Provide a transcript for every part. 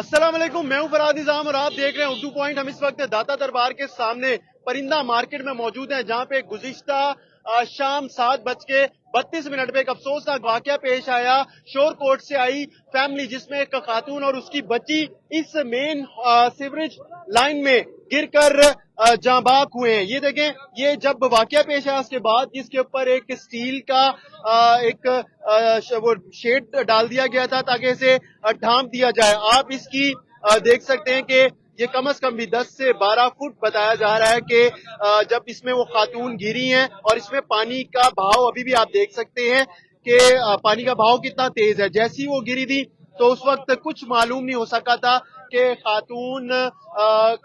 अस्सलाम वालेकुम, मैं हूं फराद निजाम और आप देख रहे हैं उर्दू पॉइंट। हम इस वक्त दाता दरबार के सामने परिंदा मार्केट में मौजूद हैं, जहां पे गुज़िश्ता शाम 7:32 पे एक अफसोसनाक वाकया पेश आया। शोर कोट से आई फैमिली, जिसमें एक खातून और उसकी बच्ची इस मेन सीवरेज लाइन में गिरकर जाँ बाक हुए हैं। ये देखें, ये जब वाकया पेश आया उसके बाद इसके ऊपर एक स्टील का वो शेड डाल दिया गया था ताकि इसे ढांप दिया जाए। आप इसकी देख सकते हैं कि ये कम से कम भी 10 से 12 फुट बताया जा रहा है कि जब इसमें वो खातून गिरी हैं, और इसमें पानी का बहाव अभी भी आप देख सकते हैं कि पानी का बहाव कितना तेज है। जैसी वो गिरी थी तो उस वक्त कुछ मालूम नहीं हो सका था कि खातून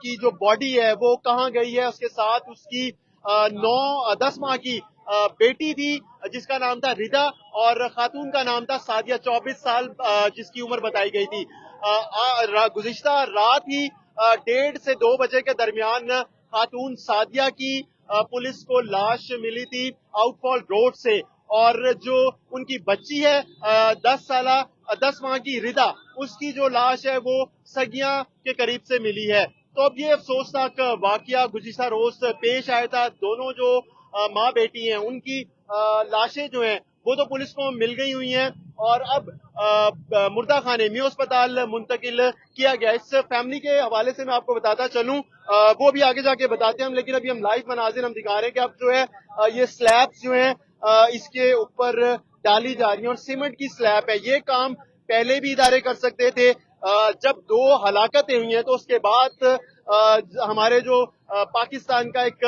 की जो बॉडी है वो कहाँ गई है। उसके साथ उसकी 9-10 माह की बेटी थी जिसका नाम था रिदा, और खातून का नाम था सादिया, 24 साल जिसकी उम्र बताई गई थी। गुज़िश्ता रात ही 1:30 से 2 बजे के दरमियान खातून सादिया की पुलिस को लाश मिली थी आउटफॉल रोड से, और जो उनकी बच्ची है 10 माह की रिदा, उसकी जो लाश है वो सगिया के करीब से मिली है। तो अब ये अफसोसनाक वाकया गुज़िश्ता रोज पेश आया था। दोनों जो माँ बेटी हैं उनकी लाशें जो हैं वो तो पुलिस को मिल गई हुई हैं, और अब मुर्दा खाने मियो अस्पताल मुंतकिल किया गया। इस फैमिली के हवाले से मैं आपको बताता चलूं, वो भी आगे जाके बताते हैं हम, लेकिन अभी हम लाइव मनाजिर हम दिखा रहे हैं कि अब जो है ये स्लैब्स जो हैं इसके ऊपर डाली जा रही है, और सीमेंट की स्लैब है। ये काम पहले भी इदारे कर सकते थे। जब 2 हलाकतें हुई हैं तो उसके बाद हमारे जो पाकिस्तान का एक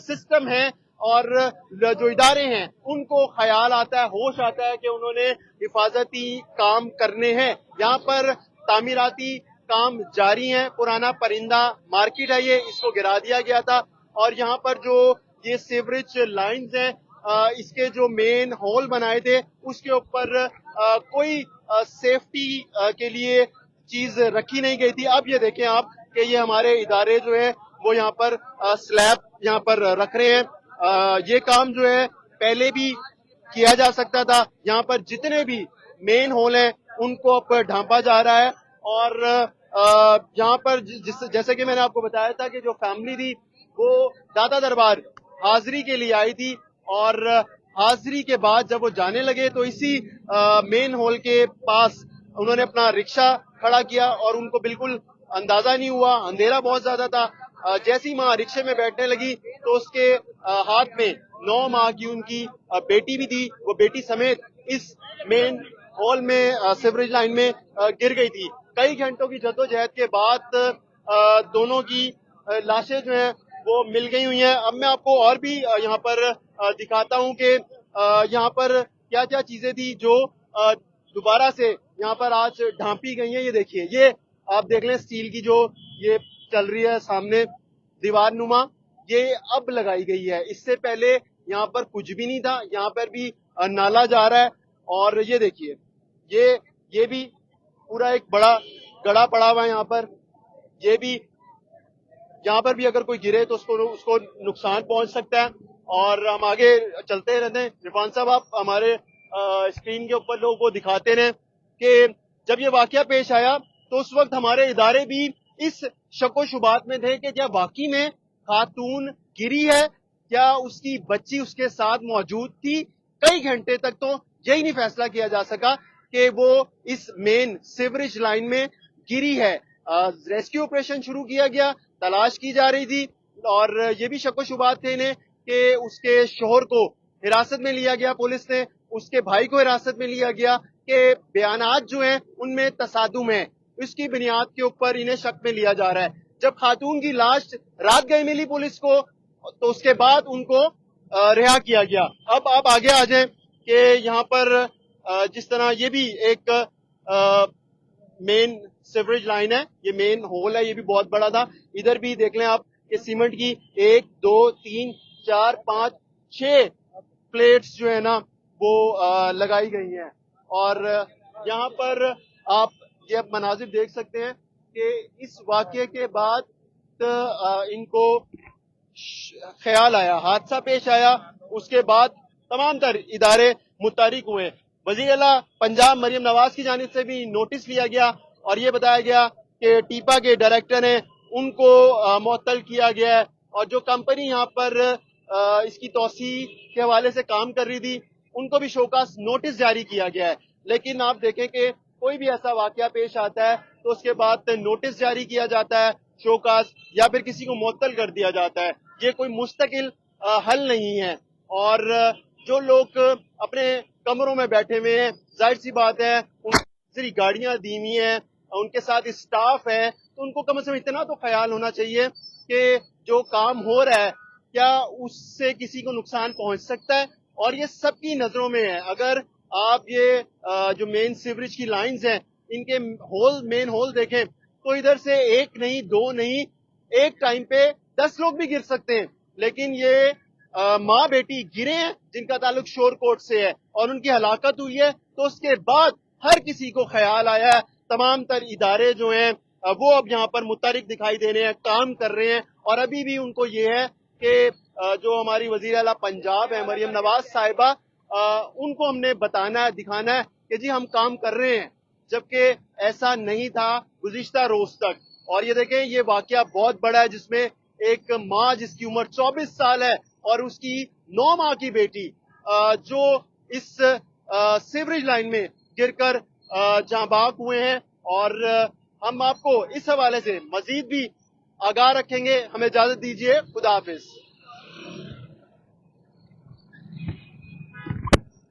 सिस्टम है और जो इदारे हैं उनको ख्याल आता है, होश आता है कि उन्होंने हिफाजती काम करने हैं। यहाँ पर तामीराती काम जारी हैं। पुराना परिंदा मार्केट है, ये इसको गिरा दिया गया था, और यहाँ पर जो ये सीवरेज लाइंस हैं इसके जो मेन होल बनाए थे उसके ऊपर कोई सेफ्टी के लिए चीज रखी नहीं गई थी। अब ये देखें आप कि ये हमारे इदारे जो है वो यहाँ पर स्लैब यहाँ पर रख रहे हैं। ये काम जो है पहले भी किया जा सकता था। यहाँ पर जितने भी मेन होल हैं उनको अब ढांपा जा रहा है, और यहाँ पर जैसे कि मैंने आपको बताया था कि जो फैमिली थी वो दाता दरबार हाजिरी के लिए आई थी, और हाजिरी के बाद जब वो जाने लगे तो इसी मेन हॉल के पास उन्होंने अपना रिक्शा खड़ा किया, और उनको बिल्कुल अंदाजा नहीं हुआ, अंधेरा बहुत ज्यादा था। जैसी माँ रिक्शे में बैठने लगी तो उसके हाथ में 9 माह की उनकी बेटी भी थी। वो बेटी समेत इस मेन हॉल में सीवरेज लाइन में गिर गई थी। कई घंटों की जद्दोजहद के बाद दोनों की लाशें जो हैं वो मिल गई हुई हैं। अब मैं आपको और भी यहाँ पर दिखाता हूँ कि यहाँ पर क्या क्या चीजें थी जो दोबारा से यहाँ पर आज ढांपी गई हैं। ये देखिए, ये आप देख लें स्टील की जो ये चल रही है सामने दीवार नुमा, ये अब लगाई गई है। इससे पहले यहाँ पर कुछ भी नहीं था। यहाँ पर भी नाला जा रहा है, और ये देखिए ये भी पूरा एक बड़ा गड़ा पड़ा हुआ है यहाँ पर। ये भी यहाँ पर भी अगर कोई गिरे तो उसको नुकसान पहुंच सकता है। और हम आगे चलते रहते हैं। इरफान साहब, आप हमारे स्क्रीन के ऊपर लोग वो दिखाते रहे कि जब ये वाकया पेश आया तो उस वक्त हमारे इदारे भी इस शको शुबात में थे कि क्या वाकई में खातून गिरी है, क्या उसकी बच्ची उसके साथ मौजूद थी। कई घंटे तक तो यही नहीं फैसला किया जा सका कि वो इस मेन सीवरेज लाइन में गिरी है। रेस्क्यू ऑपरेशन शुरू किया गया, तलाश की जा रही थी, और ये भी शको शुबात थे इन्हें कि उसके शोहर को हिरासत में लिया गया पुलिस ने, उसके भाई को हिरासत में लिया गया कि बयानात जो हैं उनमें तसादुम है। इसकी बुनियाद के ऊपर इन्हें शक में लिया जा रहा है। जब खातून की लाश रात गई मिली पुलिस को तो उसके बाद उनको रिहा किया गया। अब आप आगे आ जाएं कि यहाँ पर जिस तरह ये भी एक मेन सीवरेज लाइन है, ये मेन होल है, ये भी बहुत बड़ा था। इधर भी देख लें आप कि सीमेंट की 1 2 3 4 5 6 प्लेट्स जो है ना वो लगाई गई हैं। और यहाँ पर आप ये मनाजिर देख सकते हैं कि इस वाकये के बाद इनको ख्याल आया, हादसा पेश आया, उसके बाद तमाम तर इदारे मुतहरिक हुए। वज़ीर आला पंजाब मरियम नवाज की जानिब से भी नोटिस लिया गया और ये बताया गया کہ ٹیپا کے ڈائریکٹر ہیں ان کو معطل کیا گیا ہے، اور جو کمپنی یہاں پر اس کی توسیع کے حوالے سے کام کر رہی تھی ان کو بھی شوکاز نوٹس جاری کیا گیا ہے. لیکن آپ دیکھیں کہ کوئی بھی ایسا واقعہ پیش آتا ہے تو اس کے بعد نوٹس جاری کیا جاتا ہے شوکاز، یا پھر کسی کو معطل کر دیا جاتا ہے. یہ کوئی مستقل حل نہیں ہے. اور جو لوگ اپنے کمروں میں بیٹھے ہوئے ہیں، ظاہر سی بات ہے ان کو گاڑیاں دی ہوئی ہیں، ان کے ساتھ اسٹاف ہے، تو ان کو کم از کم اتنا تو خیال ہونا چاہیے کہ جو کام ہو رہا ہے کیا اس سے کسی کو نقصان پہنچ سکتا ہے. اور یہ سب کی نظروں میں ہے. اگر آپ یہ جو مین سیوریج کی لائنز ہیں ان کے مین ہول دیکھیں تو ادھر سے ایک نہیں، دو نہیں، ایک ٹائم پہ 10 لوگ بھی گر سکتے ہیں. لیکن یہ ماں بیٹی گرے ہیں جن کا تعلق شور کوٹ سے ہے اور ان کی ہلاکت ہوئی ہے، تو اس کے بعد ہر کسی کو خیال آیا ہے. تمام تر ادارے جو ہیں وہ اب یہاں پر متحرک دکھائی دے رہے ہیں، کام کر رہے ہیں. اور ابھی بھی ان کو یہ ہے کہ جو ہماری وزیر اعلیٰ پنجاب ہے مریم نواز صاحبہ، ان کو ہم نے بتانا ہے، دکھانا ہے کہ جی ہم کام کر رہے ہیں، جبکہ ایسا نہیں تھا گزشتہ روز تک. اور یہ دیکھیں یہ واقعہ بہت بڑا ہے جس میں ایک ماں جس کی عمر 24 سال ہے اور اس کی 9 ماہ کی بیٹی جو اس سیوریج لائن میں گر کر جاں بحق ہوئے ہیں. اور ہم آپ کو اس حوالے سے مزید بھی آگاہ رکھیں گے. ہمیں اجازت دیجیے. خدا حافظ.